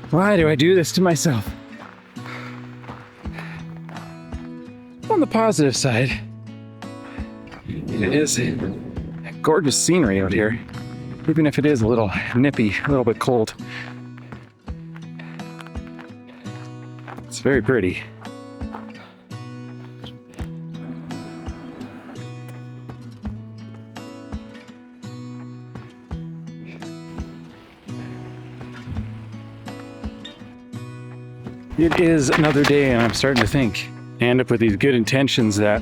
Why do I do this to myself? On the positive side, it is gorgeous scenery out here, even if it is a little nippy, a little bit cold. It's very pretty. It is another day, and I'm starting to think. I end up with these good intentions that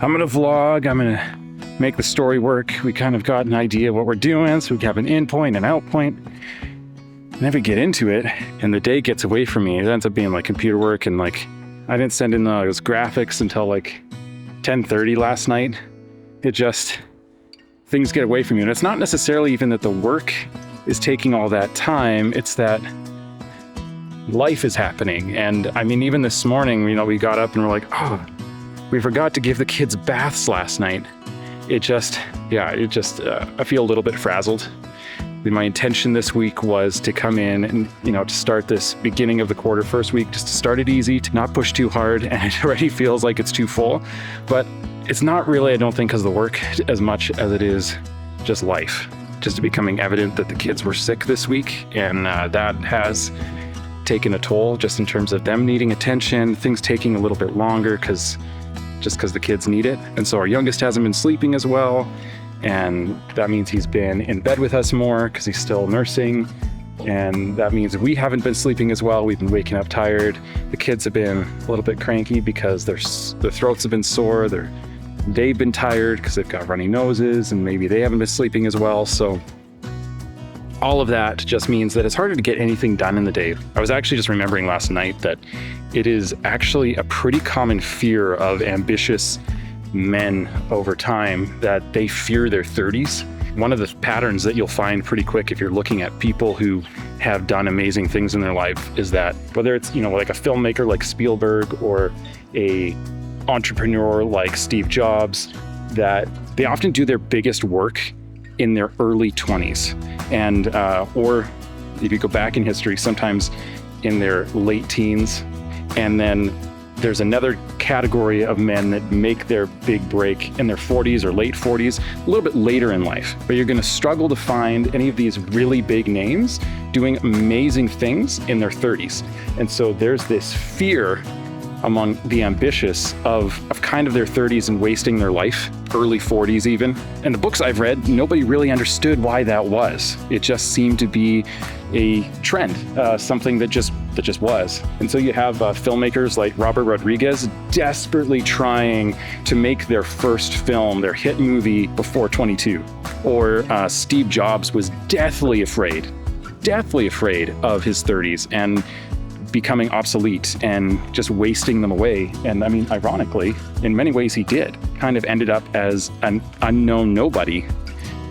I'm gonna vlog, I'm gonna make the story work. We kind of got an idea of what we're doing, so we have an in point and out point. And then we get into it, and the day gets away from me. It ends up being like computer work, and like I didn't send in those graphics until like 10:30 last night. It just, things get away from you. And it's not necessarily even that the work is taking all that time, it's that life is happening. And I mean, even this morning, we got up and we're like, oh, we forgot to give the kids baths last night. I feel a little bit frazzled. My intention this week was to come in and, to start this beginning of the quarter, first week, just to start it easy, to not push too hard, and it already feels like it's too full. But it's not really, I don't think, because of the work as much as it is just life. Just becoming evident that the kids were sick this week, and that has taken a toll just in terms of them needing attention, things taking a little bit longer because the kids need it. And so our youngest hasn't been sleeping as well, and that means he's been in bed with us more because he's still nursing, and that means we haven't been sleeping as well. We've been waking up tired. The kids have been a little bit cranky because their throats have been sore, they've been tired because they've got runny noses, and maybe they haven't been sleeping as well. So all of that just means that it's harder to get anything done in the day. I was actually just remembering last night that it is actually a pretty common fear of ambitious men over time that they fear their 30s. One of the patterns that you'll find pretty quick if you're looking at people who have done amazing things in their life is that whether it's, like a filmmaker like Spielberg or a entrepreneur like Steve Jobs, that they often do their biggest work in their early 20s. And or if you go back in history, sometimes in their late teens. And then there's another category of men that make their big break in their 40s or late 40s, a little bit later in life. But you're going to struggle to find any of these really big names doing amazing things in their 30s. And so there's this fear among the ambitious of kind of their 30s and wasting their life, early 40s even. And the books I've read, nobody really understood why that was. It just seemed to be a trend, something that just was. And so you have filmmakers like Robert Rodriguez desperately trying to make their first film, their hit movie, before 22. Or Steve Jobs was deathly afraid of his 30s and becoming obsolete and just wasting them away. And I mean, ironically, in many ways he did. Kind of ended up as an unknown nobody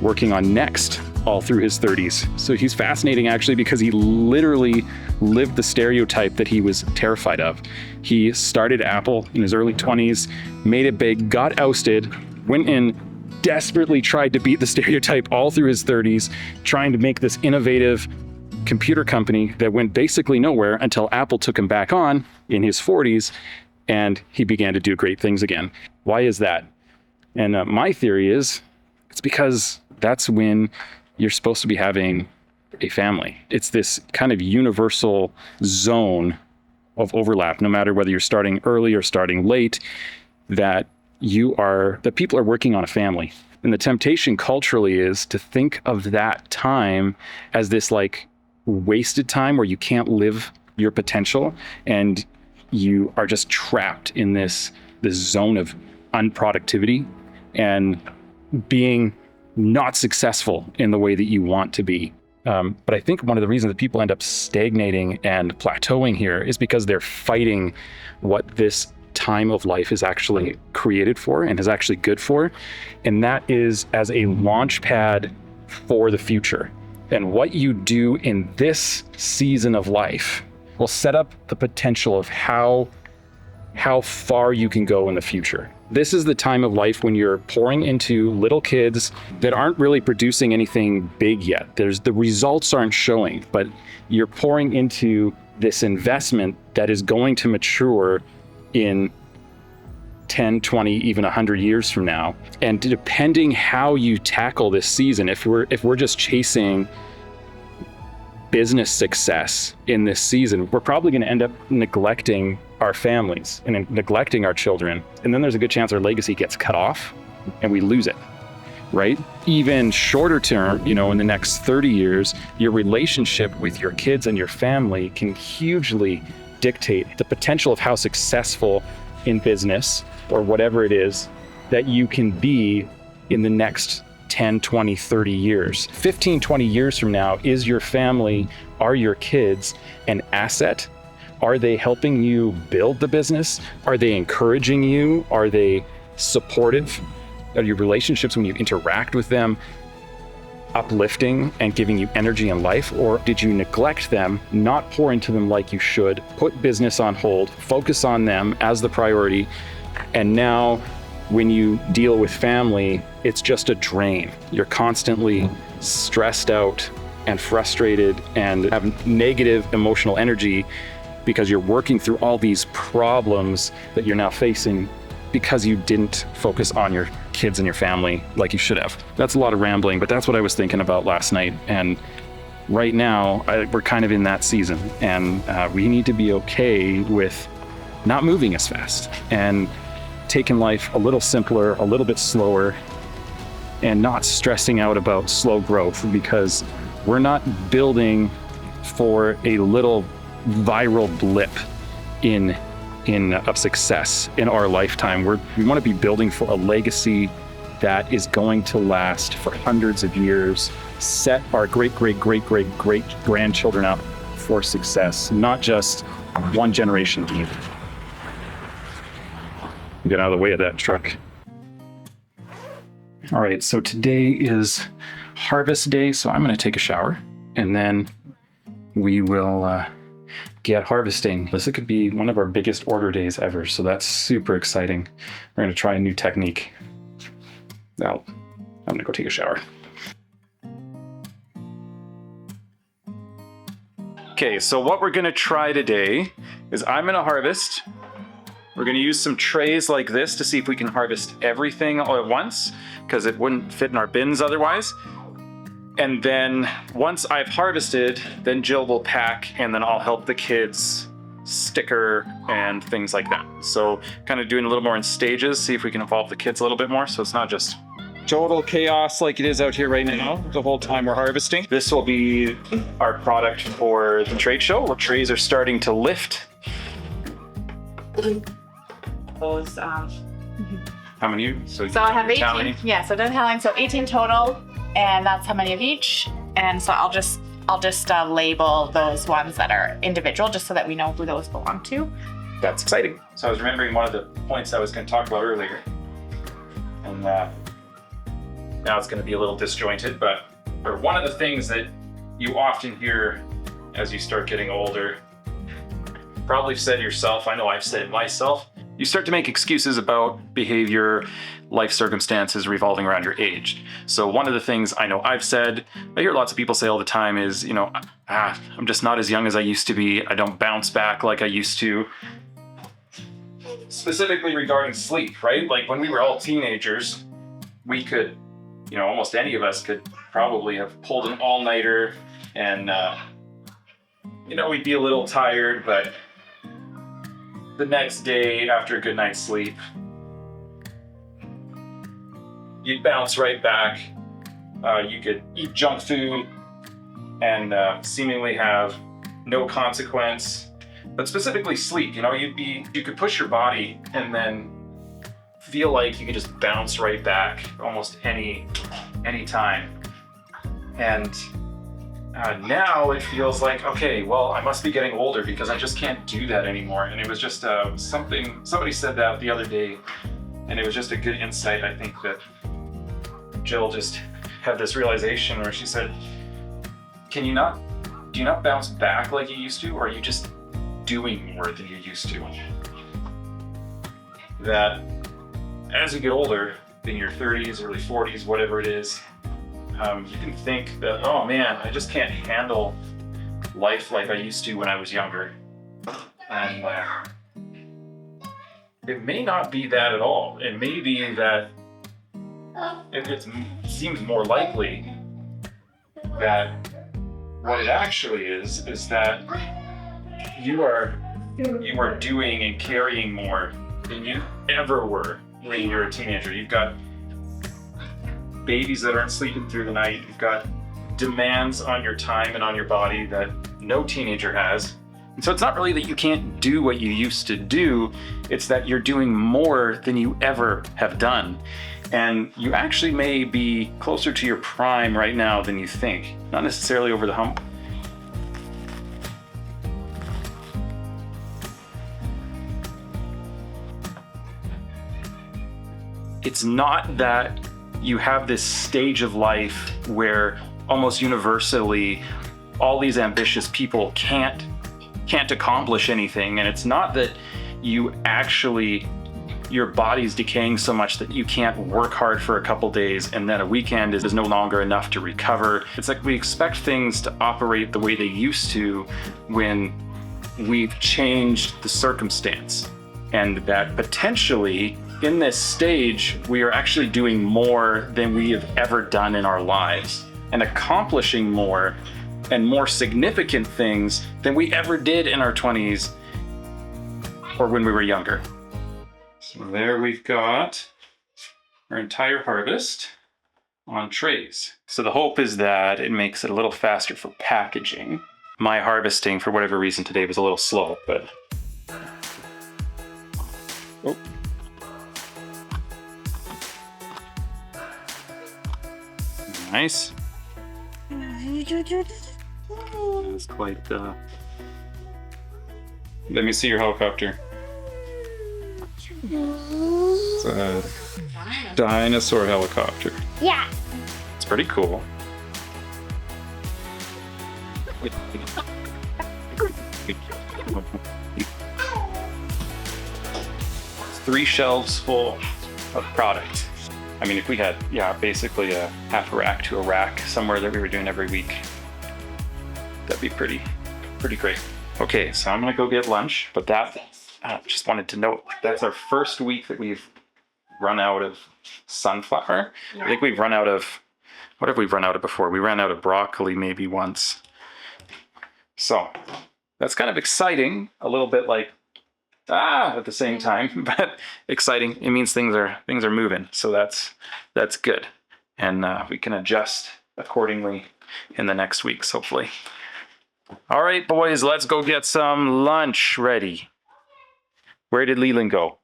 working on Next all through his 30s. So he's fascinating actually because he literally lived the stereotype that he was terrified of. He started Apple in his early 20s, made it big, got ousted, went in, desperately tried to beat the stereotype all through his 30s, trying to make this innovative computer company that went basically nowhere until Apple took him back on in his 40s, and he began to do great things again. Why is that? And my theory is it's because that's when you're supposed to be having a family. It's this kind of universal zone of overlap, no matter whether you're starting early or starting late, that people are working on a family. And the temptation culturally is to think of that time as this like wasted time where you can't live your potential and you are just trapped in this zone of unproductivity and being not successful in the way that you want to be. But I think one of the reasons that people end up stagnating and plateauing here is because they're fighting what this time of life is actually created for and is actually good for. And that is as a launch pad for the future. And what you do in this season of life will set up the potential of how far you can go in the future. This is the time of life when you're pouring into little kids that aren't really producing anything big yet. The results aren't showing, but you're pouring into this investment that is going to mature in 10, 20, even 100 years from now. And depending how you tackle this season, if we're just chasing business success in this season, we're probably going to end up neglecting our families and neglecting our children. And then there's a good chance our legacy gets cut off and we lose it, right? Even shorter term, in the next 30 years, your relationship with your kids and your family can hugely dictate the potential of how successful in business or whatever it is that you can be in the next 10, 20, 30 years. 15, 20 years from now, is your family, are your kids an asset? Are they helping you build the business? Are they encouraging you? Are they supportive? Are your relationships when you interact with them uplifting and giving you energy and life? Or did you neglect them, not pour into them like you should, put business on hold, focus on them as the priority, and now when you deal with family, it's just a drain. You're constantly stressed out and frustrated and have negative emotional energy because you're working through all these problems that you're now facing because you didn't focus on your kids and your family like you should have. That's a lot of rambling, but that's what I was thinking about last night. And right now, we're kind of in that season, and we need to be okay with not moving as fast and taking life a little simpler, a little bit slower, and not stressing out about slow growth, because we're not building for a little viral blip of success in our lifetime. We want to be building for a legacy that is going to last for hundreds of years, set our great grandchildren up for success, not just one generation deep. Get out of the way of that truck. All right, so today is harvest day, so I'm going to take a shower and then we will get harvesting. This could be one of our biggest order days ever, so that's super exciting. We're going to try a new technique. Now, I'm going to go take a shower. Okay, so what we're going to try today is I'm going to harvest. We're going to use some trays like this to see if we can harvest everything all at once, because it wouldn't fit in our bins otherwise. And then once I've harvested, then Jill will pack, and then I'll help the kids sticker and things like that. So kind of doing a little more in stages, see if we can involve the kids a little bit more, so it's not just total chaos like it is out here right now the whole time we're harvesting. This will be our product for the trade show, where trays are starting to lift. Those, How many? so I have 18. tallying? Yeah, so done tallying. So 18 total, and that's how many of each. And so I'll just label those ones that are individual, just so that we know who those belong to. That's exciting. So I was remembering one of the points I was going to talk about earlier, and now it's going to be a little disjointed, but one of the things that you often hear as you start getting older, probably said yourself, I know I've said it myself, you start to make excuses about behavior, life circumstances revolving around your age. So one of the things I know I've said, I hear lots of people say all the time is, I'm just not as young as I used to be. I don't bounce back like I used to. Specifically regarding sleep, right? Like when we were all teenagers, we could, almost any of us could probably have pulled an all-nighter and, we'd be a little tired, but the next day after a good night's sleep, you'd bounce right back. You could eat junk food and seemingly have no consequence. But specifically sleep, you could push your body and then feel like you could just bounce right back almost any time. And now it feels like, okay, well, I must be getting older because I just can't do that anymore. And it was just somebody said that the other day, and it was just a good insight. I think that Jill just had this realization where she said, do you not bounce back like you used to, or are you just doing more than you used to? That as you get older, in your 30s, early 40s, whatever it is, you can think that, oh man, I just can't handle life like I used to when I was younger. And it may not be that at all. It may be that it seems more likely that what it actually is that you are doing and carrying more than you ever were when you're a teenager. You've got babies that aren't sleeping through the night. You've got demands on your time and on your body that no teenager has. And so it's not really that you can't do what you used to do, it's that you're doing more than you ever have done. And you actually may be closer to your prime right now than you think. Not necessarily over the hump. It's not that you have this stage of life where almost universally all these ambitious people can't accomplish anything, and it's not that your body's decaying so much that you can't work hard for a couple days and then a weekend is no longer enough to recover. It's like we expect things to operate the way they used to when we've changed the circumstance, and that potentially in this stage we are actually doing more than we have ever done in our lives and accomplishing more and more significant things than we ever did in our 20s or when we were younger. So there we've got our entire harvest on trays. So the hope is that it makes it a little faster for packaging. My harvesting, for whatever reason, today was a little slow, but... Oh. Nice. That's quite Let me see your helicopter. It's a dinosaur helicopter. Yeah. It's pretty cool. It's 3 shelves full of product. I mean, if we had, basically a half a rack to a rack somewhere that we were doing every week, that'd be pretty great. Okay, so I'm gonna go get lunch, but just wanted to note, that's our first week that we've run out of sunflower. I think we've run out of, what have we run out of before? We ran out of broccoli maybe once. So that's kind of exciting, a little bit like, at the same time, but exciting. It means things are moving, so that's good, and we can adjust accordingly in the next weeks, hopefully. All right, boys, let's go get some lunch ready. Where did Leland go?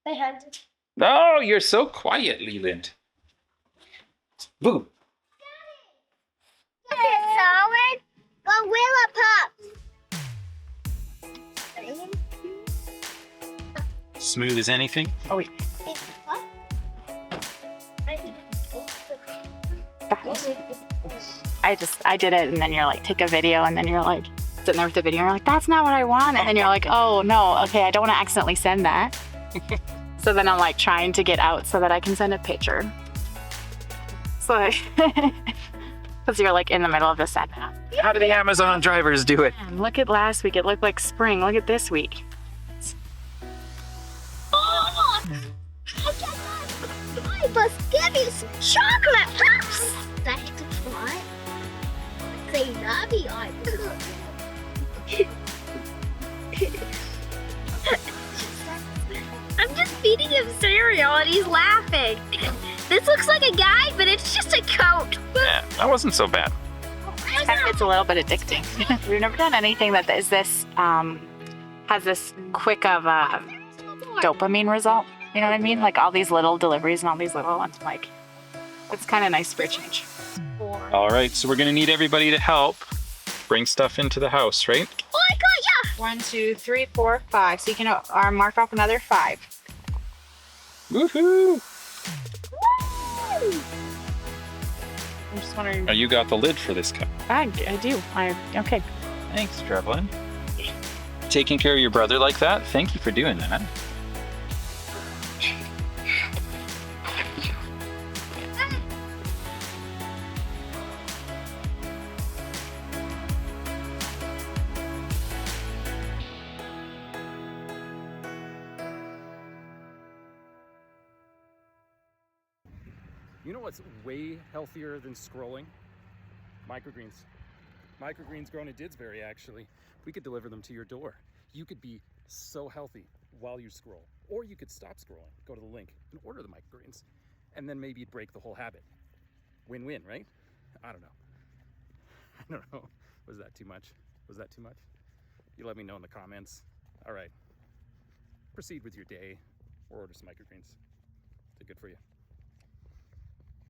My hand. Oh, you're so quiet, Leland. Boo. Okay, solid. Gorilla Pops. Smooth as anything. Oh wait. I did it, and then you're like, take a video, and then you're like sitting there with the video, and you're like, that's not what I want, and then you're like, oh no, okay, I don't want to accidentally send that. So then I'm like trying to get out so that I can send a picture. So, because you're like in the middle of the send. How do the Amazon drivers do it? Man, look at last week, it looked like spring. Look at this week. I must give you some chocolate pops. That you could try. Say nubby on. I'm just feeding him cereal and he's laughing. This looks like a guy, but it's just a coat. Yeah, that wasn't so bad. It's a little bit addicting. We've never done anything that is this has this quick of a dopamine result. You know what I mean? Like all these little deliveries and all these little ones. Like, it's kind of nice for a change. All right, so we're gonna need everybody to help bring stuff into the house, right? Oh, I got ya. 1, 2, 3, 4, 5. So you can mark off another 5. Woohoo! I'm just wondering. Now you got the lid for this cup. I do. Okay. Thanks, Trevlin. Taking care of your brother like that. Thank you for doing that. You know what's way healthier than scrolling? Microgreens. Microgreens grown at Didsbury, actually. We could deliver them to your door. You could be so healthy while you scroll. Or you could stop scrolling, go to the link, and order the microgreens. And then maybe you'd break the whole habit. Win-win, right? I don't know. I don't know. Was that too much? Was that too much? You let me know in the comments. All right. Proceed with your day or order some microgreens. They're good for you.